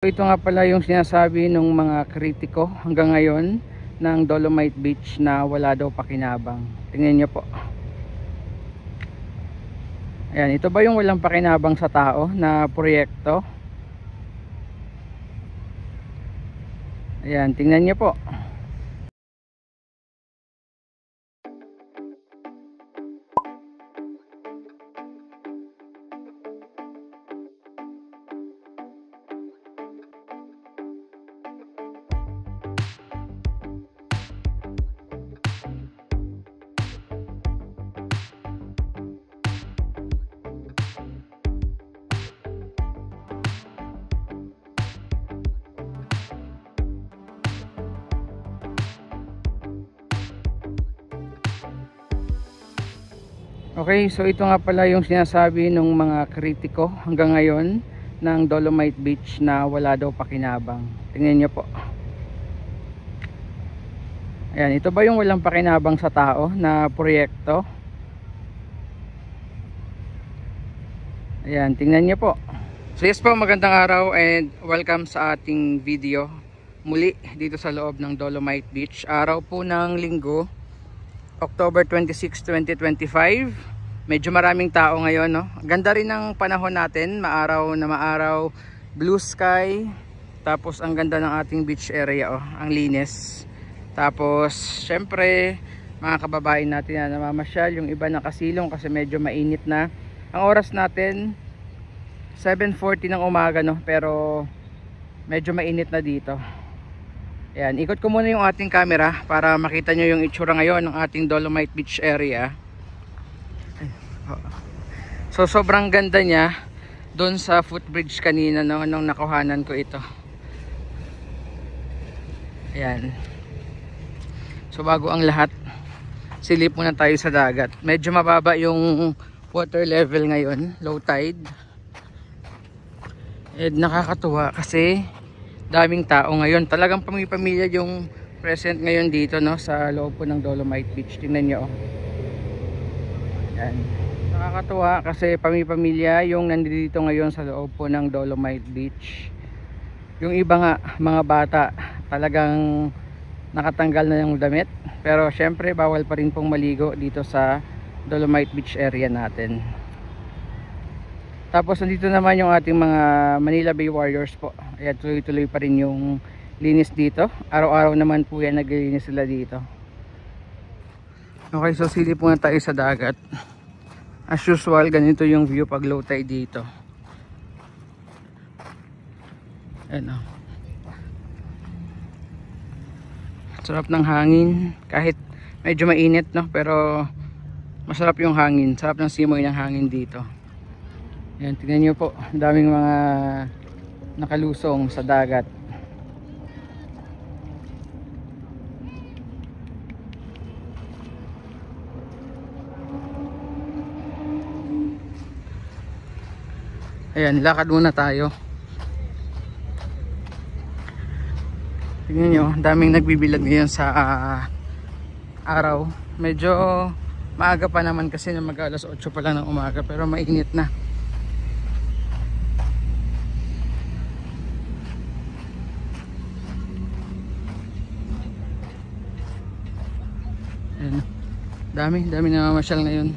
Ito nga pala yung sinasabi ng mga kritiko hanggang ngayon ng Dolomite Beach na wala daw pakinabang. Tingnan nyo po. Ayan, ito ba yung walang pakinabang sa tao na proyekto? Ayan, tingnan nyo po. Okay, so ito nga pala yung sinasabi ng mga kritiko hanggang ngayon ng Dolomite Beach na wala daw pakinabang. Tingnan nyo po. Ayan, ito ba yung walang pakinabang sa tao na proyekto? Ayan, tingnan nyo po. So yes po, magandang araw and welcome sa ating video muli dito sa loob ng Dolomite Beach. Araw po ng Linggo, October 26, 2025. Medyo maraming tao ngayon, no? Ganda rin ng panahon natin, maaraw na maaraw, blue sky. Tapos ang ganda ng ating beach area, oh, ang linis. Tapos syempre, mga kababayan natin na namamasyal, yung iba nakasilong kasi medyo mainit na. Ang oras natin 7:40 ng umaga, no? Pero medyo mainit na dito. Ayan, ikot ko muna yung ating camera para makita nyo yung itsura ngayon ng ating Dolomite Beach area. So sobrang ganda niya doon sa footbridge kanina, no, nung nakuhanan ko ito. Ayan. So bago ang lahat, silip muna tayo sa dagat. Medyo mababa yung water level ngayon, low tide. And nakakatuwa kasi daming tao ngayon. Talagang pamilya yung present ngayon dito, no, sa loob po ng Dolomite Beach. Tingnan nyo, oh. Ayan. Nakakatuwa kasi pamilya yung nandito ngayon sa loob po ng Dolomite Beach. Yung iba nga, mga bata, talagang nakatanggal na yung damit. Pero syempre bawal pa rin pong maligo dito sa Dolomite Beach area natin. Tapos nandito naman yung ating mga Manila Bay Warriors po. Ayan, tuloy-tuloy pa rin yung linis dito. Araw-araw naman po yan naglilinis sila dito. Okay, so silip muna tayo sa dagat. As usual, ganito yung view pag low tide dito. Ayan, oh. Sarap ng hangin. Kahit medyo mainit, no? Pero masarap yung hangin. Sarap ng simoy ng hangin dito. Ayan, tingnan nyo po. Daming mga nakalusong sa dagat. Ayan, lakad muna tayo. Tingnan nyo, daming nagbibilag ngayon sa araw. Medyo maaga pa naman kasi na mag-alas 8 pa lang ng umaga, pero mainit na. Ayan, dami namamasyal ngayon.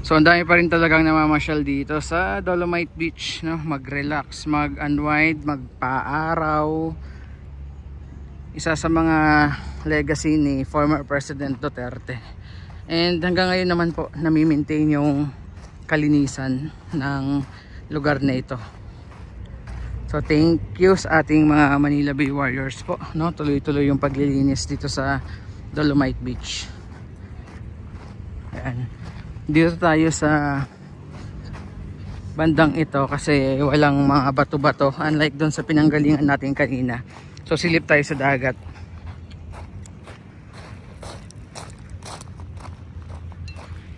So ang dami pa rin talagang namamasyal dito sa Dolomite Beach, no? Mag-relax, mag-unwind, magpa-araw. Isa sa mga legacy ni former President Duterte. And hanggang ngayon naman po nami-maintain yung kalinisan ng lugar na ito. So thank you sa ating mga Manila Bay Warriors po, no? Tuloy-tuloy yung paglilinis dito sa Dolomite Beach. Ayan. Dito tayo sa bandang ito kasi walang mga bato-bato, unlike doon sa pinanggalingan natin kanina. So silip tayo sa dagat.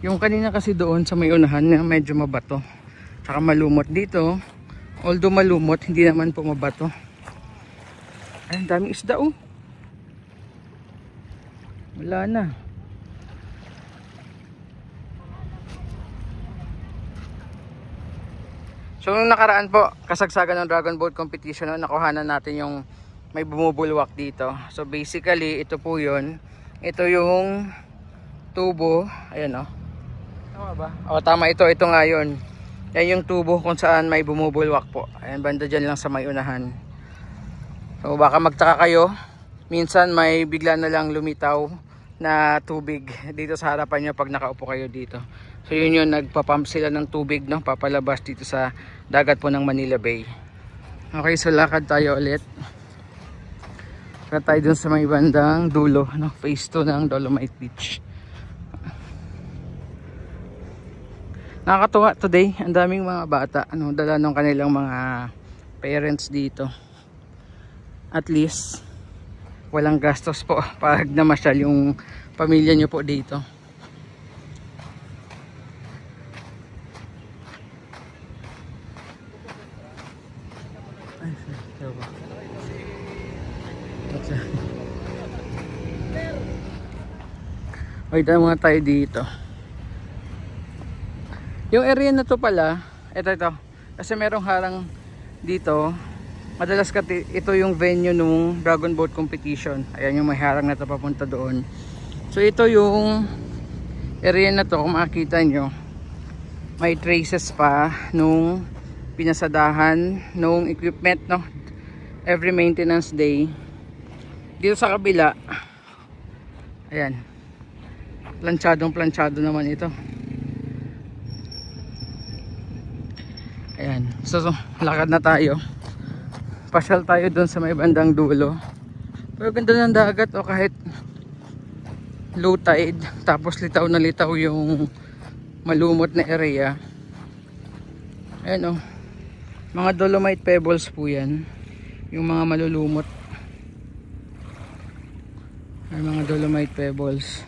Yung kanina kasi doon sa may unahan na medyo mabato. Tsaka malumot dito. Although malumot, hindi naman po mabato. Ay, ang daming isda oh. Wala na. So nung nakaraan po, kasagsagan ng Dragon Boat Competition, no, nakuhanan natin yung may bumubulwak dito. So basically, ito po yun. Ito yung tubo. Ayan o. Tama ba? O tama ito. Ito nga yun. Yan yung tubo kung saan may bumubulwak po. Ayan, banda dyan lang sa may unahan. So baka magtaka kayo. Minsan may bigla na lang lumitaw na tubig dito sa harapan nyo pag nakaupo kayo dito. So yun yun, nagpapump sila ng tubig, no, papalabas dito sa dagat po ng Manila Bay. Okay, so lakad tayo ulit. Lakad tayo dun sa may bandang dulo, no, phase 2 ng Dolomite Beach. Nakakatuwa today, ang daming mga bata, ano, dala ng kanilang mga parents dito. At least walang gastos po pag namasyal yung pamilya nyo po dito. Ay, dahil mga tayo dito. Yung area na to pala, ito. Kasi merong harang dito. Madalas ito yung venue nung Dragon Boat Competition. Ayan yung may harang na to papunta doon. So ito yung area na to, kung makikita nyo, may traces pa nung pinasadahan nung equipment, no, every maintenance day. Dito sa kabila, ayan, planchado naman ito. Ayan, so lakad na tayo. Pasyal tayo doon sa may bandang dulo. Pero ganda ng dagat, o kahit low tide, tapos litaw na litaw yung malumot na area. Ayan o, mga Dolomite pebbles po yan, yung mga malulumot. Ay, mga Dolomite pebbles.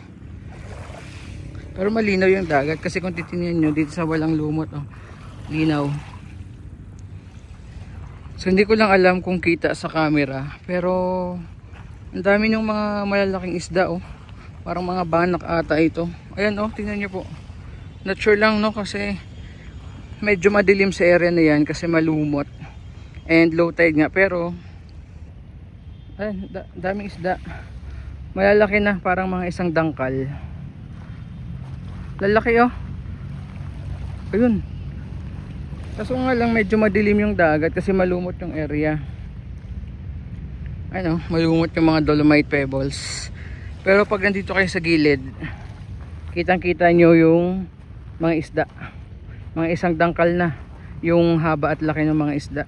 Pero malinaw yung dagat, kasi kung titingnan nyo dito sa walang lumot, oh, linaw. So hindi ko lang alam kung kita sa camera, pero ang dami ng mga malalaking isda, oh. Parang mga banak ata ito. Ayan oh, tingnan nyo po. Not sure lang, no, kasi medyo madilim sa area na yan kasi malumot and low tide nga, pero ayan, daming isda. Malalaki na, parang mga isang dangkal. Lalaki oh. Ayun. Kaso nga lang medyo madilim yung dagat kasi malumot yung area. Ano, malumot yung mga Dolomite pebbles. Pero pag nandito kayo sa gilid, kitang-kita nyo yung mga isda. Mga isang dangkal na yung haba at laki ng mga isda.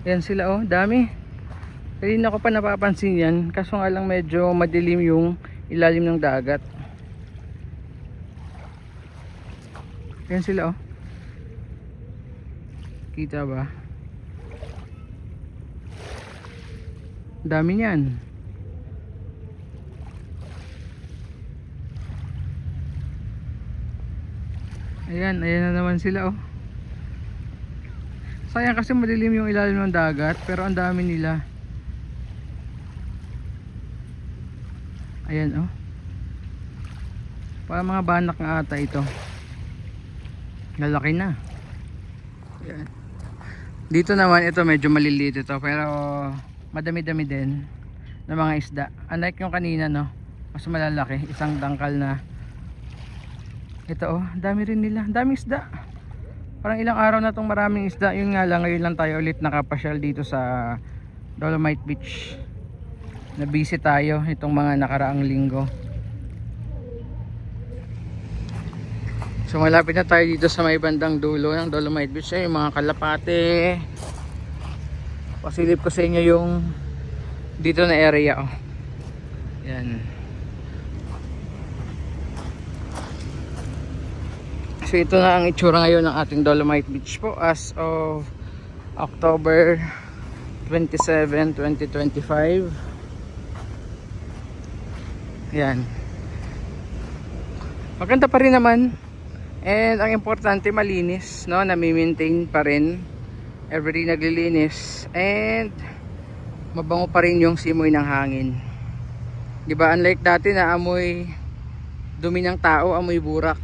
Yan sila oh, dami. Hindi na ko pa napapansin yan, kaso nga lang medyo madilim yung ilalim ng dagat. Yan sila oh. Kita ba? Dami niyan. Ayan na naman sila oh. Sayang kasi madilim yung ilalim ng dagat, pero ang dami nila. Ayan oh. Parang mga banak nga ata ito. Lalaki na. Ayan. Dito naman ito medyo maliliit ito, pero madami-dami din ng mga isda. Unlike yung kanina, no, mas malalaki, isang dangkal na. Ito oh, dami rin nila, daming isda. Parang ilang araw na tong maraming isda. Yun nga lang, ngayon lang tayo ulit nakapasyal dito sa Dolomite Beach. Na busy tayo itong mga nakaraang linggo. So malapit na tayo dito sa may bandang dulo ng Dolomite Beach. Ay, yung mga kalapate. Pasilip ko sa inyo yung dito na area oh. Yan. So ito na ang itsura ngayon ng ating Dolomite Beach po as of October 27, 2025. Yan. maganda pa rin naman. And ang importante malinis, no? Nami-maintain pa rin. Everyday naglilinis. And mabango pa rin yung simoy ng hangin. 'Di ba? Unlike dati na amoy dumi ng tao, amoy burak.